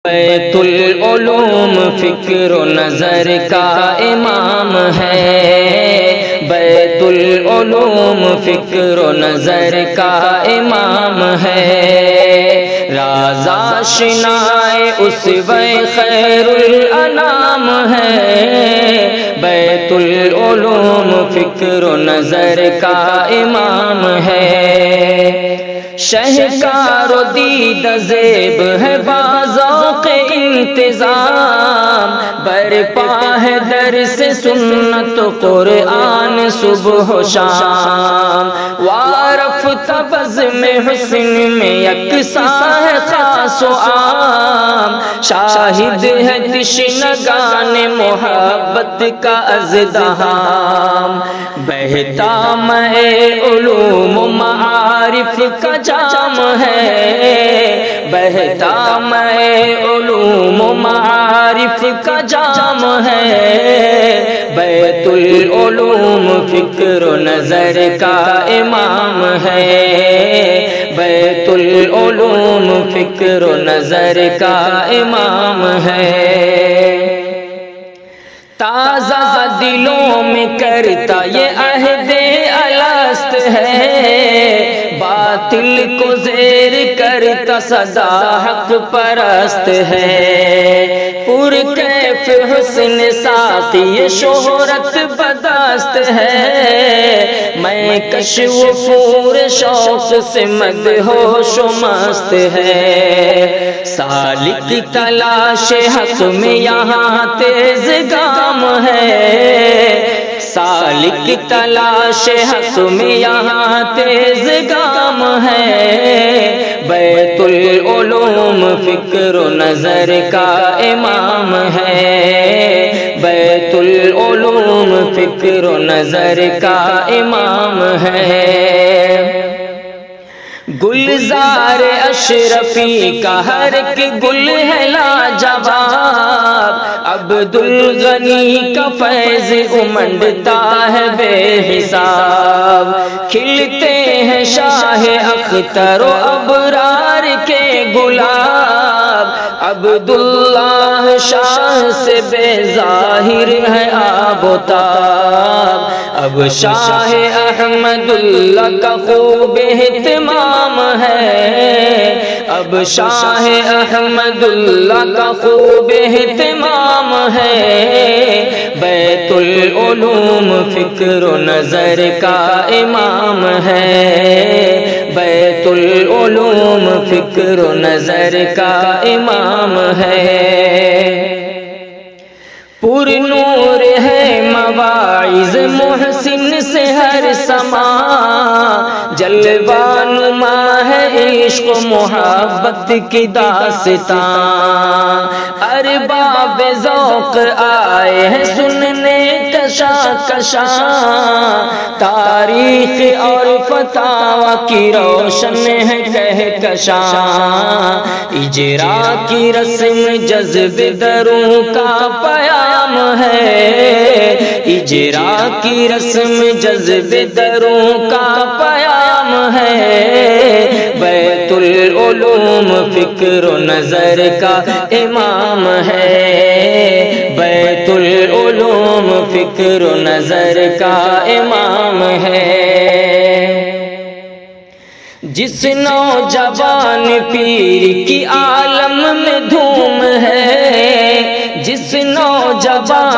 بیت العلوم فکر و نظر کا امام ہے، بیت العلوم فکر و نظر کا امام ہے، راز آشنائے اسوہ خیر الانام ہے، بیت العلوم فکر و نظر کا امام ہے، شہکار و دید زیب ہے باذوق انتظام، برپا ہے درس سنت قرآن صبح و شام، وارفت بزم حسن میں یکساں ہے خاص و عام، شاہد ہے تشنگان محبت کا ازدحام، بہتا مے علوم و معارف کا جام ہے، بہتا مے علوم و معارف کا جام ہے، بیت العلوم فکر و نظر کا امام ہے، بیت العلوم فکر و نظر کا امام ہے، تازہ دلوں میں کرتا یہ عہد الست ہے، باطل کو زیر کرتا سدا حق پرست ہے، پر کیف حسن ساقی شہرت بدست ہے، میں کش و پور شوق سے مدہوش و مست ہے، سالک تلاش حق میں یہاں تیز گام ہے، سالک تلاش حق میں یہاں تیز گام ہے، بیت العلوم فکر و نظر کا امام ہے، بیت العلوم فکر و نظر کا امام ہے، گلزار اشرفی کا ہر ایک گل ہے لاجواب، عبدالغنی کا فیض امنڈتا ہے بے حساب، کھلتے ہیں شاہ اختر و ابرار کے گلاب، عبداللہ شاہ سے بے ظاہر ہے آب و تاب، اب شاہ احمد اللہ کا خوب اہتمام ہے، اب شاہ احمد اللہ کا خوب اہتمام ہے، بیت العلوم فکر و نظر کا امام ہے، بیت العلوم فکر و نظر کا امام ہے، پر نور ہے مواعظ محسن سے ہر سما، جلوہ نما ہے عشق و محبت کی داستان، ارباب ذوق آئے ہیں سننے کشاکشاں، تاریخ اور فتاوی کی روشن ہے کہکشاں، اجرا کی رسم جذب دروں کا پیام ہے، اجرا کی رسم جذب دروں کا پیام ہے، بیت العلوم فکر و نظر کا امام ہے، بیت العلوم فکر و نظر کا امام ہے، جس نوجوان پیر کی عالم میں دھوم ہے، جس نوجوان